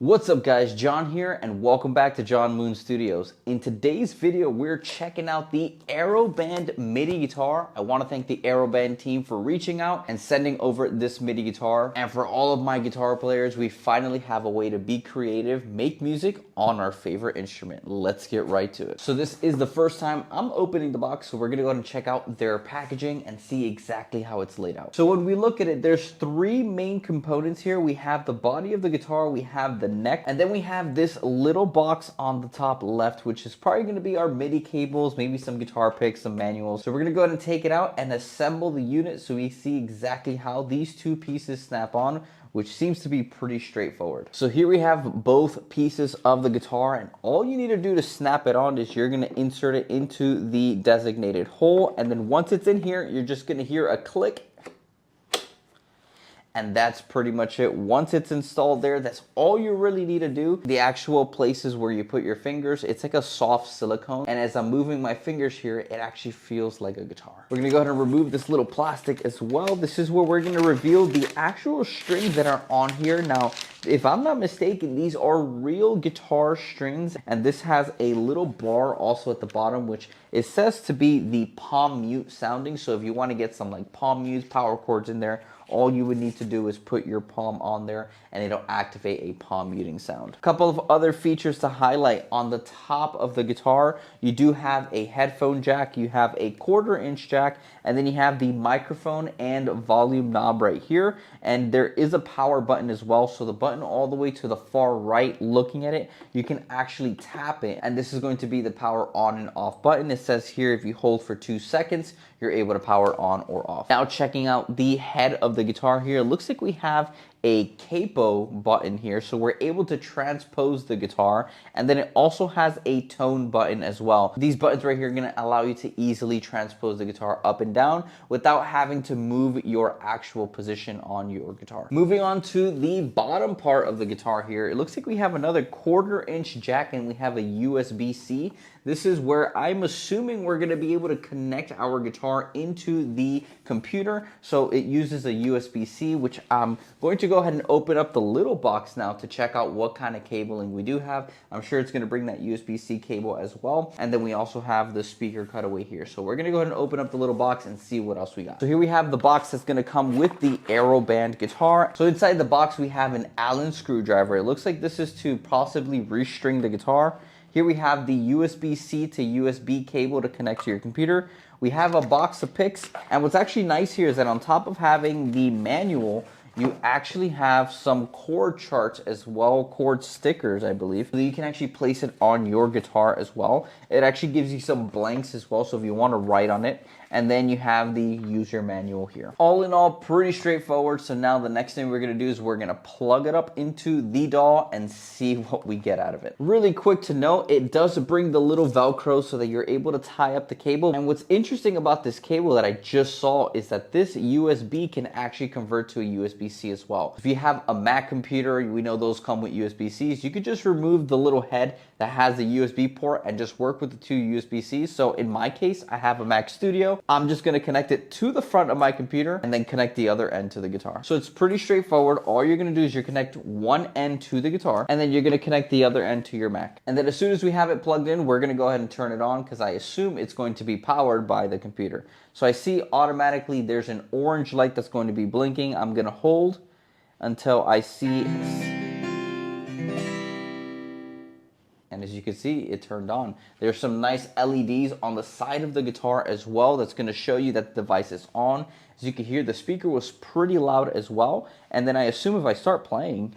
What's up guys, John here and welcome back to John Moon Studios. In today's video, we're checking out the Aeroband MIDI guitar. I want to thank the Aeroband team for reaching out and sending over this MIDI guitar. And for all of my guitar players, we finally have a way to be creative, make music on our favorite instrument. Let's get right to it. So this is the first time I'm opening the box, so we're gonna go ahead and check out their packaging and see exactly how it's laid out. So when we look at it, there's three main components here. We have the body of the guitar, we have the neck, and then we have this little box on the top left, which is probably going to be our MIDI cables, maybe some guitar picks, some manuals. So we're going to go ahead and take it out and assemble the unit so we see exactly how these two pieces snap on, which seems to be pretty straightforward. So here we have both pieces of the guitar, and all you need to do to snap it on is you're going to insert it into the designated hole, and then once it's in here, you're just going to hear a click. And that's pretty much it. Once it's installed there, that's all you really need to do. The actual places where you put your fingers, it's like a soft silicone. And as I'm moving my fingers here, it actually feels like a guitar. We're gonna go ahead and remove this little plastic as well. This is where we're gonna reveal the actual strings that are on here. Now, if I'm not mistaken, these are real guitar strings. And this has a little bar also at the bottom, which it says to be the palm mute sounding. So if you wanna get some like palm mutes, power chords in there, all you would need to do is put your palm on there and it'll activate a palm muting sound. A couple of other features to highlight. On the top of the guitar, you do have a headphone jack, you have a 1/4-inch jack, and then you have the microphone and volume knob right here. And there is a power button as well. So the button all the way to the far right, looking at it, you can actually tap it. And this is going to be the power on and off button. It says here if you hold for 2 seconds, you're able to power on or off. Now checking out the head of the guitar here, it looks like we have a capo button here, so we're able to transpose the guitar, and then it also has a tone button as well. These buttons right here are going to allow you to easily transpose the guitar up and down without having to move your actual position on your guitar. Moving on to the bottom part of the guitar here, it looks like we have another 1/4-inch jack and we have a USB-C. This is where I'm assuming we're going to be able to connect our guitar into the computer. So it uses a USB-C, which I'm going to go ahead and open up the little box now to check out what kind of cabling we do have. I'm sure it's going to bring that USB-C cable as well. And then we also have the speaker cutaway here. So we're going to go ahead and open up the little box and see what else we got. So here we have the box that's going to come with the Aeroband guitar. So inside the box, we have an Allen screwdriver. It looks like this is to possibly restring the guitar. Here we have the USB-C to USB cable to connect to your computer. We have a box of picks, and what's actually nice here is that on top of having the manual, you actually have some chord charts as well, chord stickers, I believe. So you can actually place it on your guitar as well. It actually gives you some blanks as well, so if you want to write on it. And then you have the user manual here. All in all, pretty straightforward. So now the next thing we're gonna do is we're gonna plug it up into the DAW and see what we get out of it. Really quick to note, it does bring the little Velcro so that you're able to tie up the cable. And what's interesting about this cable that I just saw is that this USB can actually convert to a USB-C as well. If you have a Mac computer, we know those come with USB-Cs, you could just remove the little head that has the USB port and just work with the 2 USB-Cs. So in my case, I have a Mac Studio. I'm just gonna connect it to the front of my computer and then connect the other end to the guitar. So it's pretty straightforward. All you're gonna do is you connect one end to the guitar and then you're gonna connect the other end to your Mac. And then as soon as we have it plugged in, we're gonna go ahead and turn it on because I assume it's going to be powered by the computer. So I see automatically there's an orange light that's going to be blinking. I'm gonna hold until I see and as you can see, it turned on. There's some nice LEDs on the side of the guitar as well that's going to show you that the device is on. As you can hear, the speaker was pretty loud as well. And then I assume if I start playing,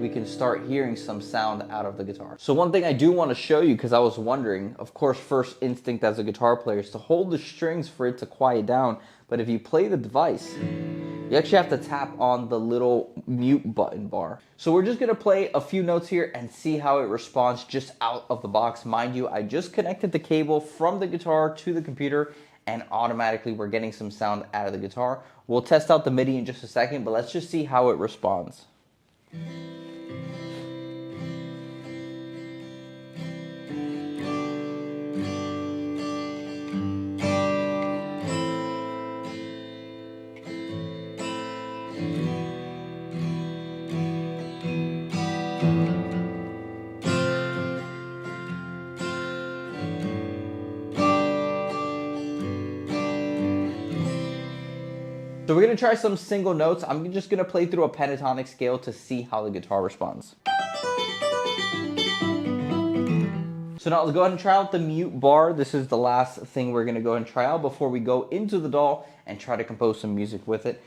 we can start hearing some sound out of the guitar. So one thing I do want to show you, because I was wondering, of course, first instinct as a guitar player is to hold the strings for it to quiet down. But if you play the device, you actually have to tap on the little mute button bar. So we're just gonna play a few notes here and see how it responds just out of the box. Mind you, I just connected the cable from the guitar to the computer and automatically we're getting some sound out of the guitar. We'll test out the MIDI in just a second, but let's just see how it responds. So we're gonna try some single notes. I'm just gonna play through a pentatonic scale to see how the guitar responds. So now let's go ahead and try out the mute bar. This is the last thing we're gonna go ahead and try out before we go into the DAW and try to compose some music with it.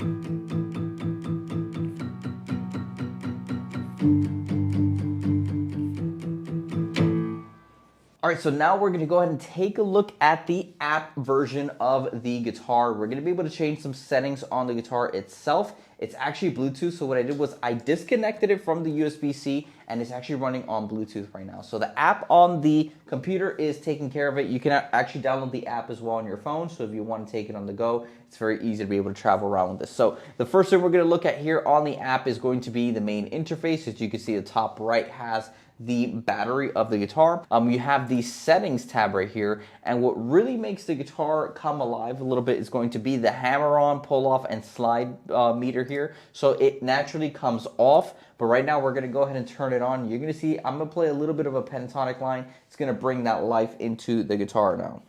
All right, so now we're gonna go ahead and take a look at the app version of the guitar. We're gonna be able to change some settings on the guitar itself. It's actually Bluetooth, so what I did was I disconnected it from the USB-C and it's actually running on Bluetooth right now. So the app on the computer is taking care of it. You can actually download the app as well on your phone, so if you want to take it on the go, it's very easy to be able to travel around with this. So the first thing we're gonna look at here on the app is going to be the main interface. As you can see, the top right has the battery of the guitar. You have the settings tab right here, and what really makes the guitar come alive a little bit is going to be the hammer on, pull off, and slide meter here. So it naturally comes off, but right now we're gonna go ahead and turn it on. You're gonna see I'm gonna play a little bit of a pentatonic line. It's gonna bring that life into the guitar now.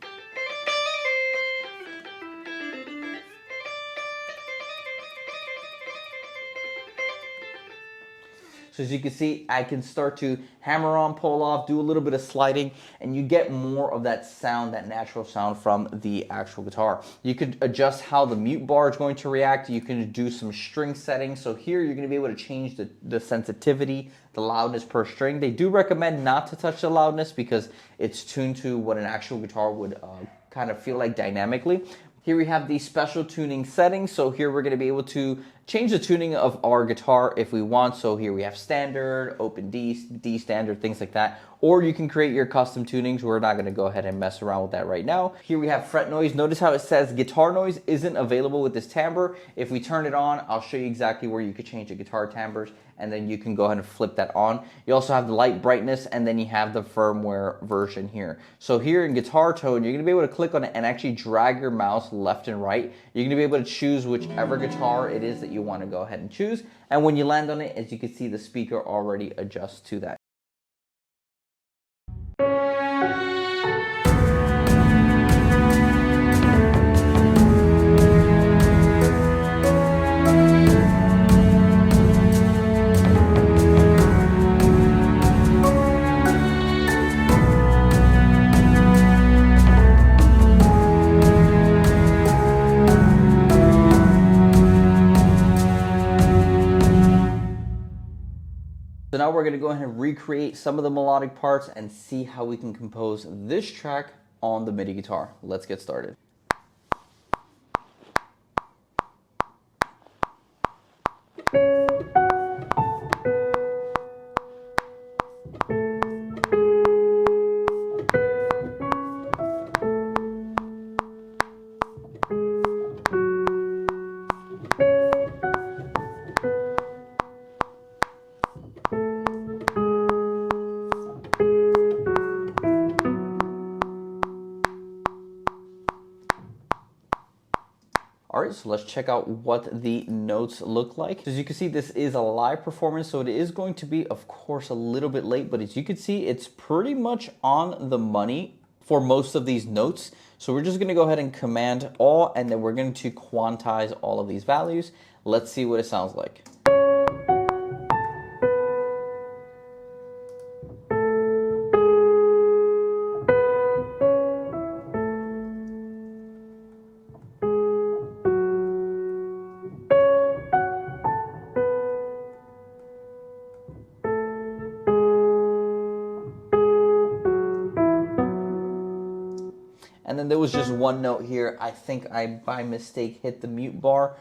So as you can see, I can start to hammer on, pull off, do a little bit of sliding, and you get more of that sound, that natural sound from the actual guitar. You could adjust how the mute bar is going to react. You can do some string settings. So here you're going to be able to change the sensitivity, the loudness per string. They do recommend not to touch the loudness because it's tuned to what an actual guitar would kind of feel like dynamically. Here we have the special tuning settings. So here we're going to be able to change the tuning of our guitar if we want. So here we have standard, open D, D standard, things like that. Or you can create your custom tunings. We're not going to go ahead and mess around with that right now. Here we have fret noise. Notice how it says guitar noise isn't available with this timbre. If we turn it on, I'll show you exactly where you could change the guitar timbres, and then you can go ahead and flip that on. You also have the light brightness, and then you have the firmware version here. So here in guitar tone, you're gonna be able to click on it and actually drag your mouse left and right. You're gonna be able to choose whichever guitar it is that you wanna go ahead and choose. And when you land on it, as you can see, the speaker already adjusts to that. So now we're going to go ahead and recreate some of the melodic parts and see how we can compose this track on the MIDI guitar. Let's get started. All right, so let's check out what the notes look like. So as you can see, this is a live performance, so it is going to be, of course, a little bit late, but as you can see, it's pretty much on the money for most of these notes. So we're just gonna go ahead and command all, and then we're going to quantize all of these values. Let's see what it sounds like. And then there was just one note here. I think I, by mistake, hit the mute bar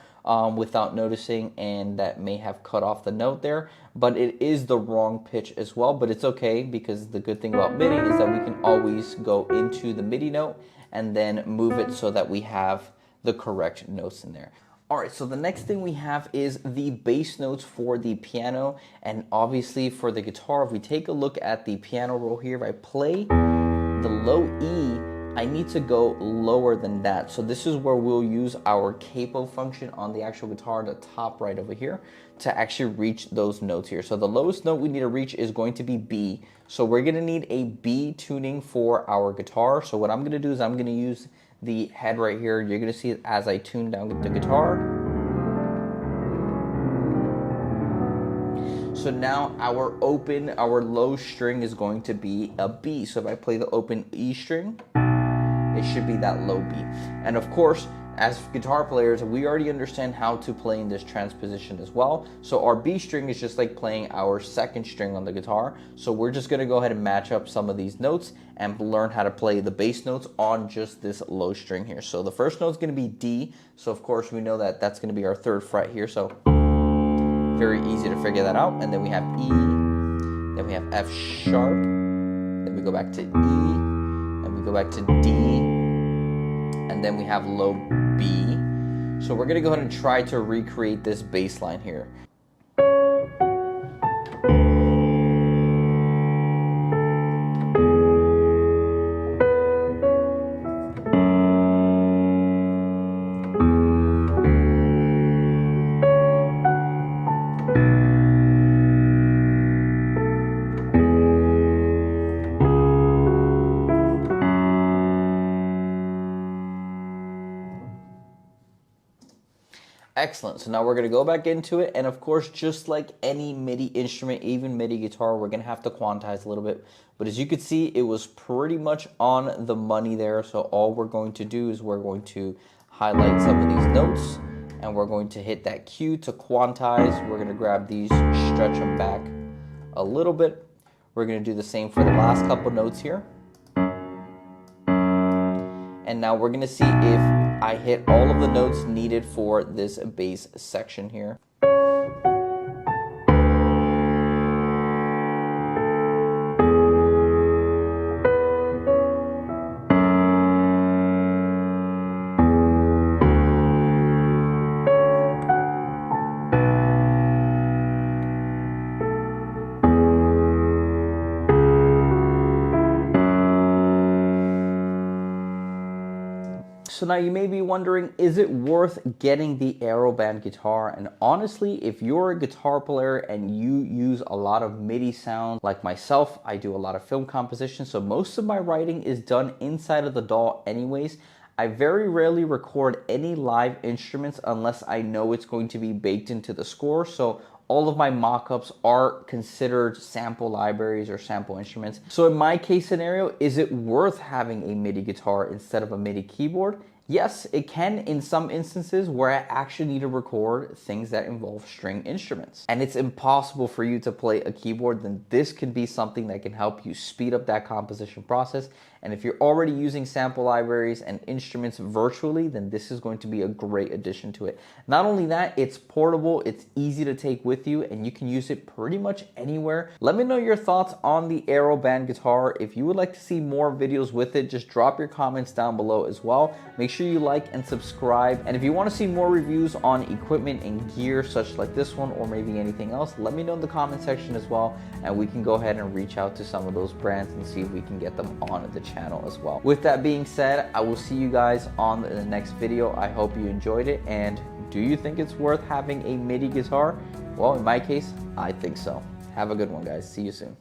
without noticing, and that may have cut off the note there. But it is the wrong pitch as well, but it's okay, because the good thing about MIDI is that we can always go into the MIDI note and then move it so that we have the correct notes in there. All right, so the next thing we have is the bass notes for the piano, and obviously for the guitar. If we take a look at the piano roll here, if I play the low E, I need to go lower than that. So this is where we'll use our capo function on the actual guitar, the top right over here, to actually reach those notes here. So the lowest note we need to reach is going to be B. So we're gonna need a B tuning for our guitar. So what I'm gonna do is I'm gonna use the head right here. You're gonna see it as I tune down the guitar. So now our low string is going to be a B. So if I play the open E string, it should be that low B. And of course, as guitar players, we already understand how to play in this transposition as well. So our B string is just like playing our second string on the guitar. So we're just gonna go ahead and match up some of these notes and learn how to play the bass notes on just this low string here. So the first note is gonna be D. So of course we know that that's gonna be our third fret here. So very easy to figure that out. And then we have E, then we have F sharp, then we go back to E, and we go back to D, and then we have low B. So we're gonna go ahead and try to recreate this bass line here. Excellent. So now we're going to go back into it. And of course, just like any MIDI instrument, even MIDI guitar, we're going to have to quantize a little bit. But as you can see, it was pretty much on the money there. So all we're going to do is we're going to highlight some of these notes and we're going to hit that Q to quantize. We're going to grab these, stretch them back a little bit. We're going to do the same for the last couple notes here. And now we're going to see if I hit all of the notes needed for this bass section here. So now you may be wondering, is it worth getting the Aeroband guitar? And honestly, if you're a guitar player and you use a lot of MIDI sounds, like myself, I do a lot of film composition, so most of my writing is done inside of the DAW anyways. I very rarely record any live instruments unless I know it's going to be baked into the score. So all of my mock-ups are considered sample libraries or sample instruments. So in my case scenario, is it worth having a MIDI guitar instead of a MIDI keyboard? Yes, it can in some instances where I actually need to record things that involve string instruments. And it's impossible for you to play a keyboard, then this can be something that can help you speed up that composition process. And if you're already using sample libraries and instruments virtually, then this is going to be a great addition to it. Not only that, it's portable, it's easy to take with you, and you can use it pretty much anywhere. Let me know your thoughts on the Aeroband guitar. If you would like to see more videos with it, just drop your comments down below as well. Make sure you like and subscribe. And if you want to see more reviews on equipment and gear such like this one or maybe anything else, let me know in the comment section as well, and we can go ahead and reach out to some of those brands and see if we can get them on the channel as well. With that being said, I will see you guys on the next video. I hope you enjoyed it, and do you think it's worth having a MIDI guitar? Well, in my case, I think so. Have a good one, guys. See you soon.